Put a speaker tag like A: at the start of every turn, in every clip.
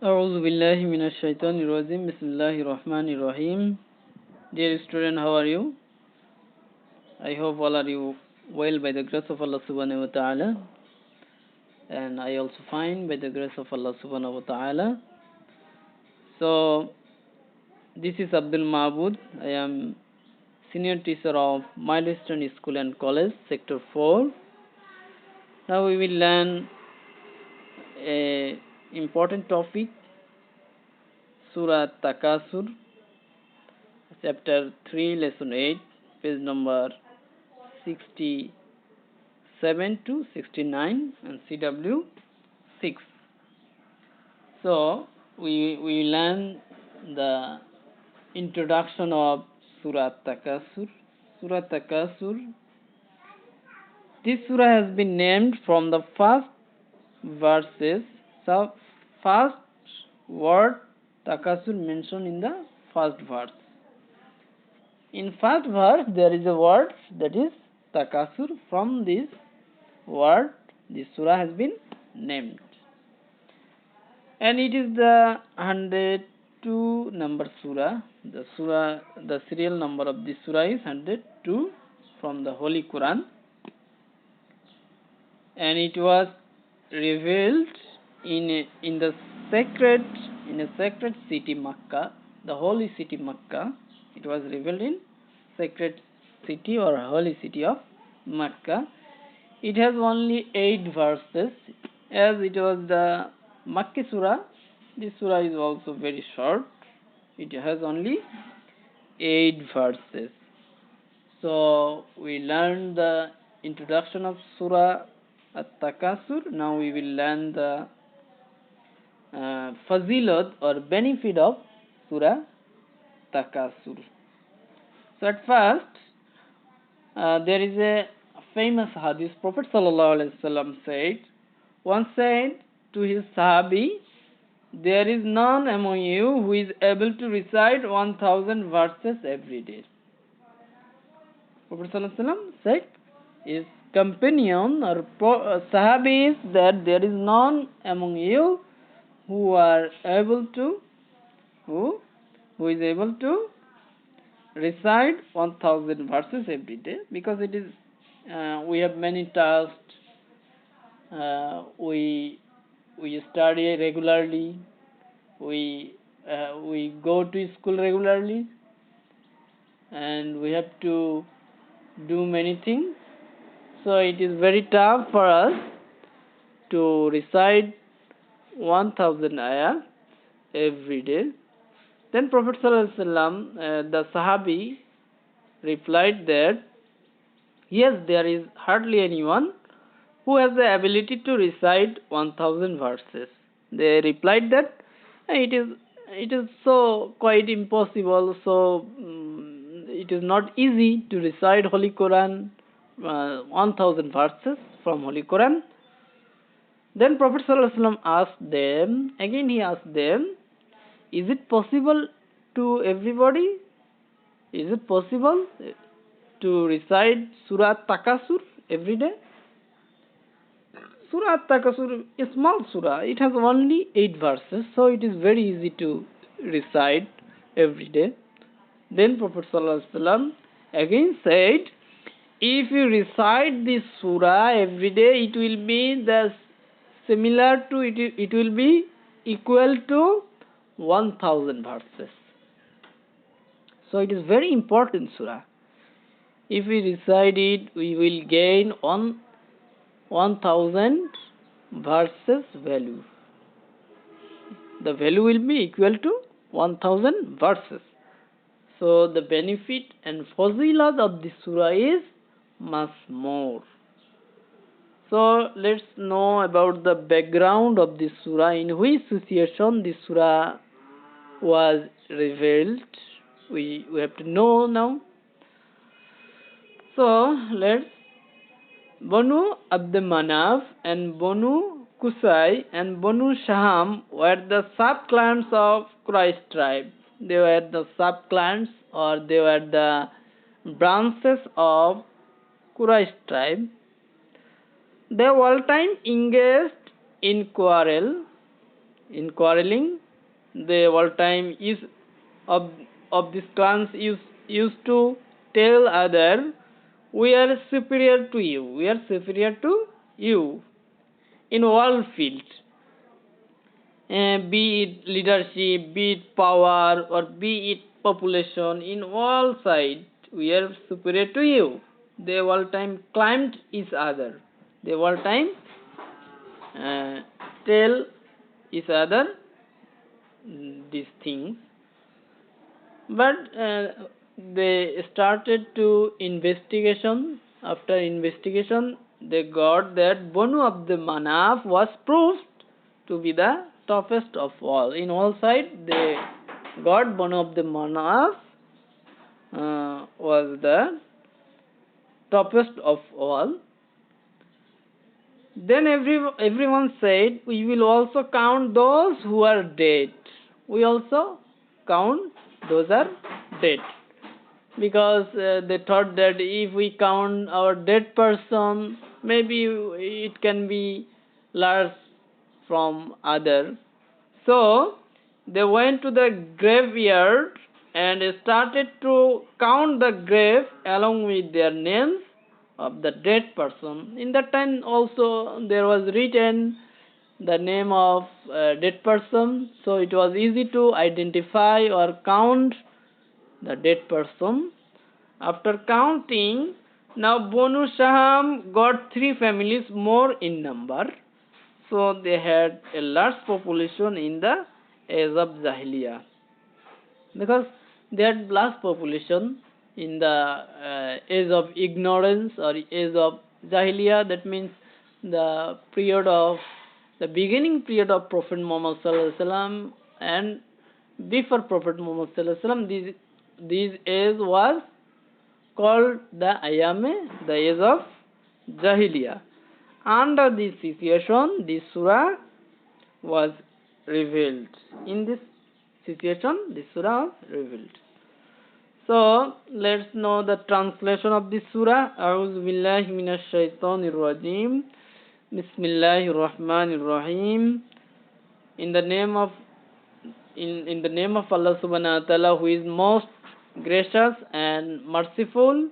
A: أعوذ بالله من الشيطان الرجيم بسم الله الرحمن الرحيم. Dear student, how are you? I hope all are you well by the grace of Allah subhanahu wa ta'ala, and I also fine by the grace of Allah subhanahu wa ta'ala. So this is Abdul Mabud. I am senior teacher of Milestone School and College, Sector 4. Now we will learn a important topic, Surah Takasur, chapter 3, lesson 8, page number 67 to 69 and CW 6. So we learn the introduction of Surah Takasur. Surah Takasur. This surah has been named from the first verses. So first word Takasur mentioned in the first verse. In first verse there is a word that is Takasur. From this word this surah has been named, and it is the 102 number surah. The serial number of this surah is 102 from the Holy Quran, and it was revealed in the sacred in a sacred city Makkah, the holy city Makkah. It was revealed in sacred city or holy city of Makkah. It has only 8 verses, as it was the Makki surah. This surah is also very short. It has only 8 verses. So we learned the introduction of Surah At-Takasur. Now we will learn the fazilat or benefit of Surah Takasur. So at first, there is a famous hadith. Prophet ﷺ once said to his sahabi, "There is none among you who is able to recite 1000 verses every day." Prophet ﷺ said his companion or sahabis that there is none among you who are able to who is able to recite 1000 verses every day, because it is we have many tasks. We study regularly, we go to school regularly, and we have to do many things. So it is very tough for us to recite 1000 ayahs every day. Then Prophet ﷺ, the Sahabi, replied that yes, there is hardly anyone who has the ability to recite 1000 verses. They replied that it is so quite impossible. So it is not easy to recite Holy Quran, 1000 verses from Holy Quran. Then Prophet ﷺ asked them again. He asked them, "Is it possible to everybody? Is it possible to recite Surah Takasur every day?" Surah Takasur is a small surah. It has only 8 verses, so it is very easy to recite every day. Then Prophet ﷺ again said, "If you recite this surah every day, it will be the similar to it. It will be equal to 1000 verses. So it is very important surah. If we recite it, we will gain 1000 verses value. The value will be equal to 1000 verses. So the benefit and fazilat of this surah is much more. So let's know about the background of this surah, in which situation this surah was revealed. We have to know now. So let's Banu Abd Manaf and Banu Qusay and Banu Shaham were the sub-clans of Quraysh tribe. They were the sub-clans, or they were the branches of Quraysh tribe. They all time engaged in quarrel. in quarreling. They all time is of of these clans used to tell other, we are superior to you, we are superior to you in all fields, be it leadership, be it power, or be it population, in all sides, we are superior to you. They all time climbed each other. They all time uh, tell each other these things. But they started to investigation. After investigation, they got that Banu Abdul Manaf was proved to be the toughest of all. In all sides, they got Banu Abdul Manaf was the toughest of all. Then everyone said, we will also count those who are dead. We also count those are dead. Because they thought that if we count our dead person, maybe it can be large from other. So they went to the graveyard and started to count the grave along with their names of the dead person. In that time also there was written the name of dead person, so it was easy to identify or count the dead person. After counting, now Banu Shaham got 3 families more in number, so they had a large population in the age of Jahiliyyah. Because they had large population in the age of ignorance or age of Jahiliyyah, that means the beginning period of Prophet Muhammad sallallahu alaihi wasallam, and before Prophet Muhammad sallallahu alaihi wasallam, these age was called the Ayame, the age of Jahiliyyah. Under this situation, this surah was revealed. In this situation, this surah was revealed. So, let's know the translation of this surah. A'udhu billahi minash shaitanir rajim. Bismillahir rahmanir rahim. In the name of Allah subhanahu wa ta'ala, who is most gracious and merciful.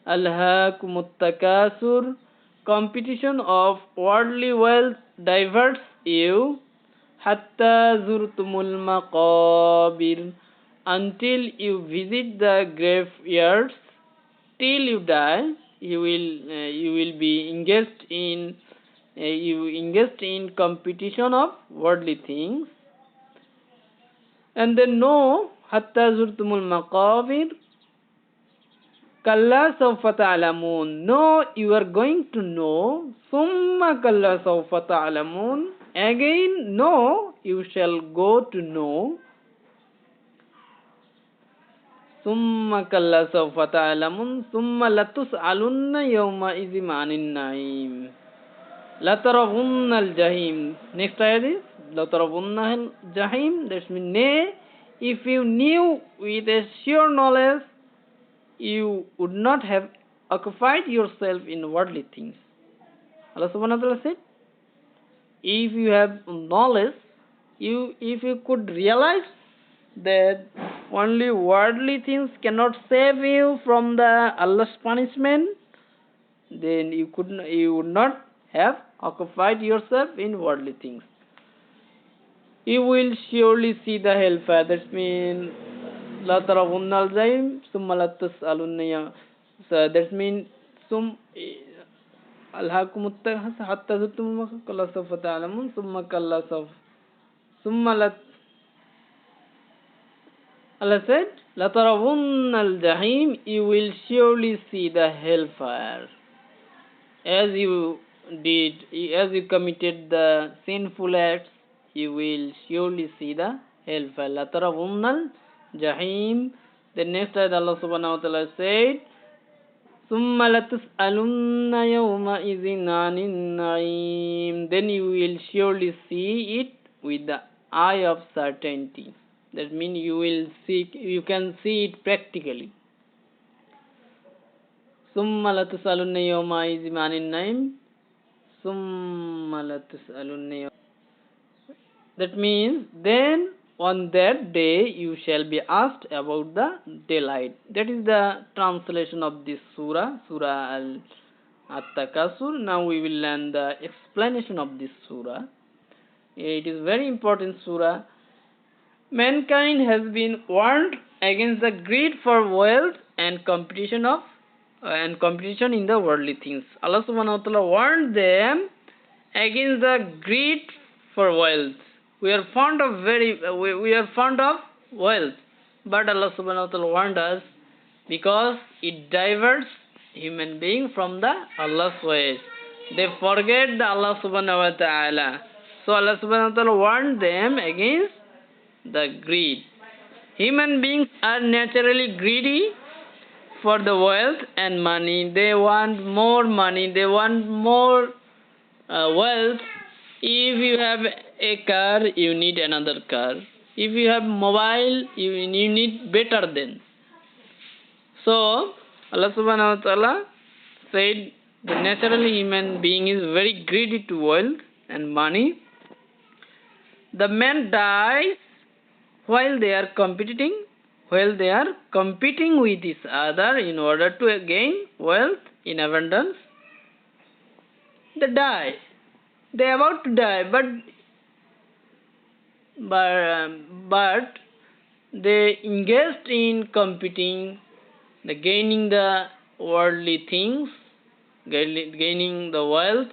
A: Alhaakumut takasur. Competition of worldly wealth diverts you. Hatta zurtumul maqabir. Until you visit the graveyards, till you die, you will be engaged in competition of worldly things. And then no, hatta zurtumul maqabir. Kalla sawfa ta'lamun. No, you are going to know. Summa kalla sawfa ta'lamun. Again, no, you shall go to know. Summa kalla sawfa ta'lamun. Summa latus'alunna yawma idhin 'anil na'im. Latarawunna al-jahim. Next ayat is Latarawunna al-jahim. That means, nay, if you knew with a sure knowledge, you would not have occupied yourself in worldly things. Allah subhanahu wa ta'ala said, if you have knowledge, if you could realize that only worldly things cannot save you from the Allah's punishment, then you would not have occupied yourself in worldly things. You will surely see the hellfire. That means La tarawunna al-jahim summa la tus'alunna. So that means alhaakumut takasur hatta zurtumul maqabir kalla sawfa ta'lamun summa la. Allah said, La tarawunna al-jahim. You will surely see the hellfire. As you committed the sinful acts, you will surely see the hellfire. La tarawunna al-jahim. The next ayat Allah subhanahu wa ta'ala said, Summa latus'alunna yawma idhin 'anil na'im. Then you will surely see it with the eye of certainty. That means you can see it practically. Summa latus'alunna yawma idhin 'anil na'im. Summa latus'alunna. That means, then on that day you shall be asked about the daylight. That is the translation of this surah, Surah Takasur. Now we will learn the explanation of this surah. It is very important surah. Mankind has been warned against the greed for wealth and competition in the worldly things. Allah subhanahu wa ta'ala warned them against the greed for wealth. We are fond of wealth, but Allah subhanahu wa ta'ala warned us because it diverts human being from the Allah's ways. They forget the Allah subhanahu wa ta'ala. So Allah subhanahu wa ta'ala warned them against the greed. Human beings are naturally greedy for the wealth and money. They want more money, they want more wealth. If you have a car, you need another car. If you have mobile, you need better than. So Allah subhanahu wa ta'ala said the naturally human being is very greedy to wealth and money. The man dies while they are competing with each other in order to gain wealth in abundance. They die. They are about to die, but they engaged in competing, gaining the worldly things, gaining the wealth,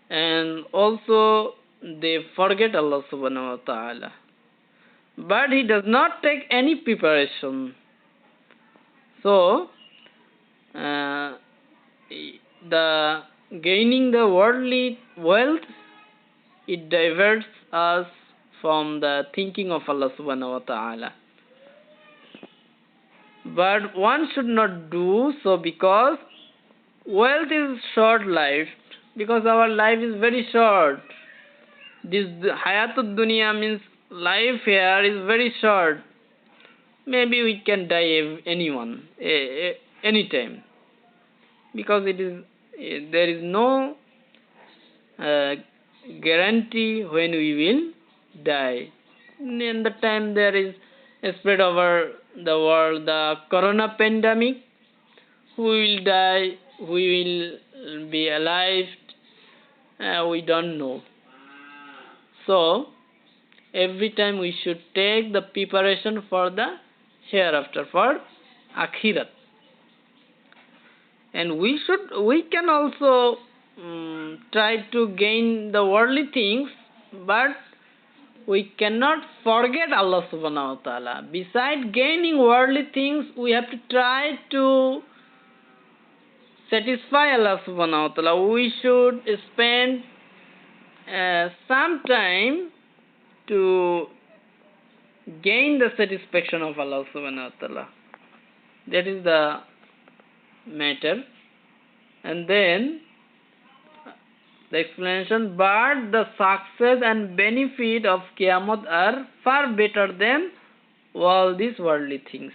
A: and also they forget Allah subhanahu wa ta'ala. But he does not take any preparation. So, the gaining the worldly wealth, it diverts us from the thinking of Allah subhanahu wa ta'ala. But one should not do so, because wealth is short-lived, because our life is very short. This hayatud dunya means life here is very short. Maybe we can die anytime, because there is no guarantee when we will die. In the time there is a spread over the world, the corona pandemic, who will die, who will be alive, we don't know. So every time we should take the preparation for the hereafter, for akhirat. And we can also try to gain the worldly things, but we cannot forget Allah subhanahu wa ta'ala. Besides gaining worldly things, we have to try to satisfy Allah subhanahu wa ta'ala. We should spend some time to gain the satisfaction of Allah subhanahu wa ta'ala. That is the matter. And then the explanation, but the success and benefit of Qiyamah are far better than all these worldly things.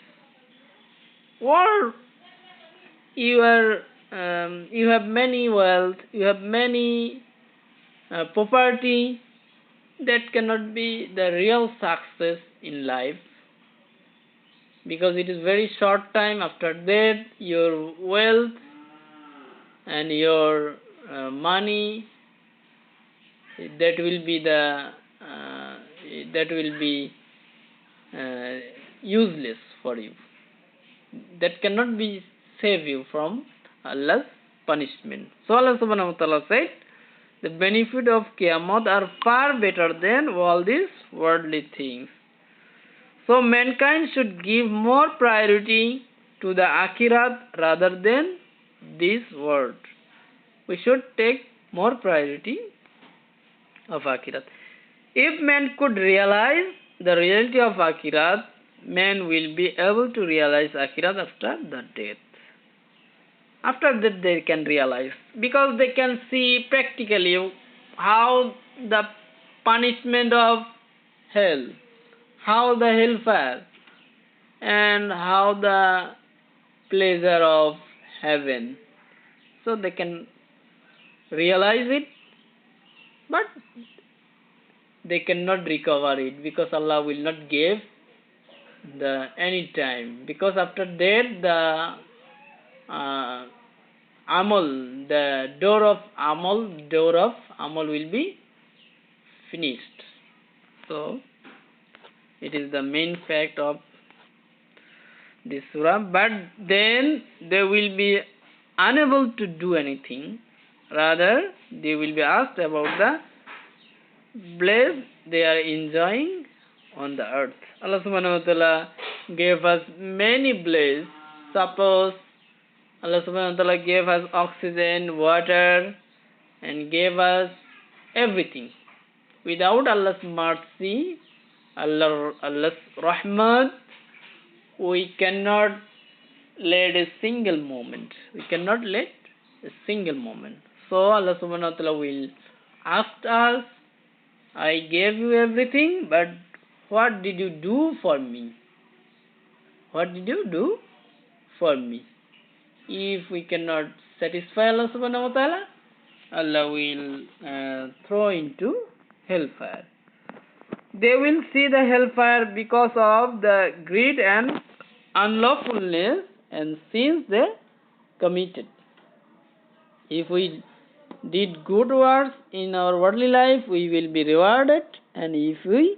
A: Or you have many wealth, you have many property, that cannot be the real success in life, because it is very short time. After that, your wealth and your money, that will be useless for you. That cannot be save you from Allah's punishment. So Allah subhanahu wa ta'ala said, the benefit of Qiyamah are far better than all these worldly things. So mankind should give more priority to the Akhirat rather than this world. We should take more priority of Akhirat. If man could realize the reality of Akhirat, man will be able to realize Akhirat after the death. After that they can realize, because they can see practically how the punishment of hell, how the hellfire, and how the pleasure of heaven. So they can realize it, but they cannot recover it, because Allah will not give the any time, because after that amal, the door of amal will be finished. So it is the main fact of this surah. But then they will be unable to do anything. Rather, they will be asked about the bliss they are enjoying on the earth. Allah subhanahu wa ta'ala gave us many bliss. Suppose Allah subhanahu wa ta'ala gave us oxygen, water, and gave us everything. Without Allah's mercy, Allah's rahmat, we cannot let a single moment. We cannot let a single moment. So Allah subhanahu wa ta'ala will ask us, I gave you everything, but what did you do for me? What did you do for me? If we cannot satisfy Allah subhanahu wa ta'ala, Allah will throw into hellfire. They will see the hellfire because of the greed and unlawfulness and sins they committed. If we did good works in our worldly life, we will be rewarded, and if we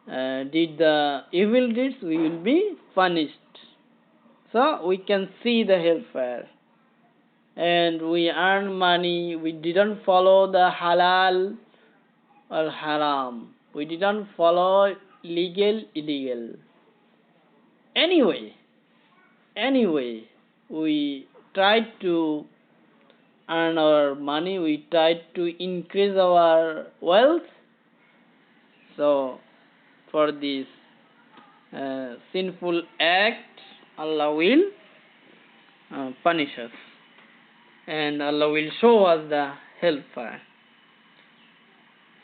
A: did the evil deeds, we will be punished. So we can see the hellfire. And we earn money, we didn't follow the halal or haram. We didn't follow legal, illegal. Anyway, we tried to earn our money, we tried to increase our wealth. So, for this sinful act, Allah will punish us. And Allah will show us the hellfire.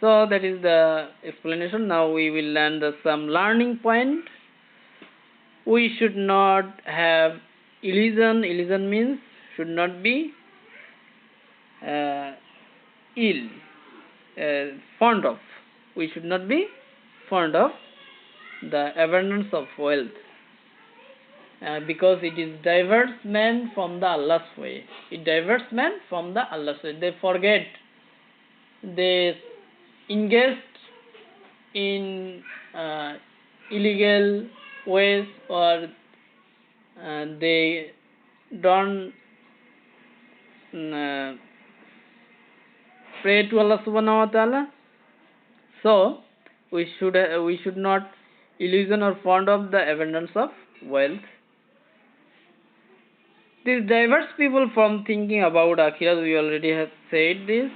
A: So that is the explanation. Now we will learn some learning point. We should not have illusion. Illusion means should not be fond of. We should not be fond of the abundance of wealth, because it is diverts man from the Allah's way. It diverts man from the Allah's way. They forget. They engaged in illegal ways, or they don't pray to Allah subhanahu wa ta'ala. So we should not illusion or fond of the abundance of wealth. This diverts people from thinking about Akhirat. We already have said this.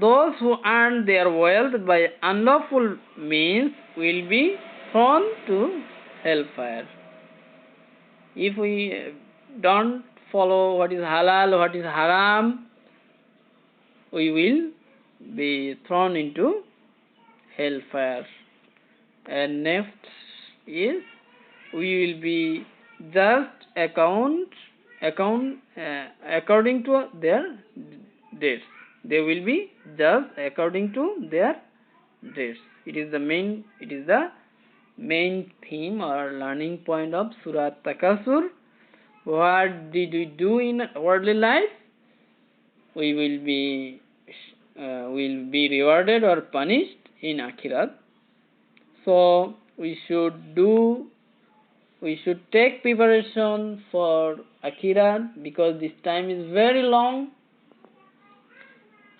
A: Those who earn their wealth by unlawful means will be thrown to hellfire. If we don't follow what is halal, what is haram, we will be thrown into hellfire. And next is, we will be just according to their deeds. They will be just according to their deeds. It is the main theme or learning point of Surah Takasur. What did we do in worldly life? We will be rewarded or punished in Akhirat. So we should take preparation for Akhirat, because this time is very long.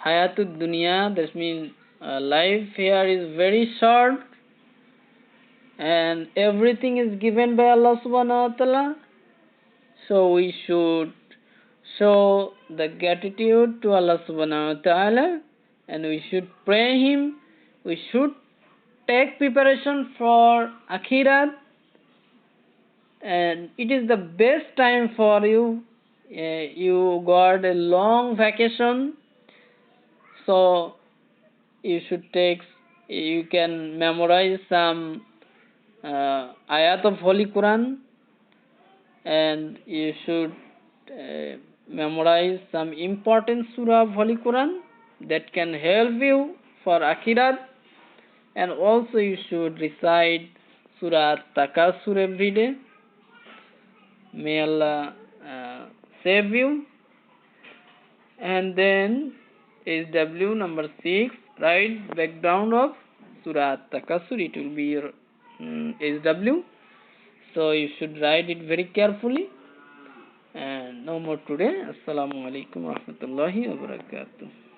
A: Hayatud dunya, that means life here is very short, and everything is given by Allah subhanahu wa ta'ala. So we should show the gratitude to Allah subhanahu wa ta'ala, and we should pray Him. We should take preparation for Akhirat, and it is the best time for you. You got a long vacation, so you can memorize some ayat of Holy Quran, and you should memorize some important surah of Holy Quran that can help you for Akhirat, and also you should recite Surah Takasur every day. May Allah save you. And then SW number 6, write background of Surah Takasur. It will be your SW. So you should write it very carefully. And no more today. Assalamu alaikum wa rahmatullahi wa barakatuh.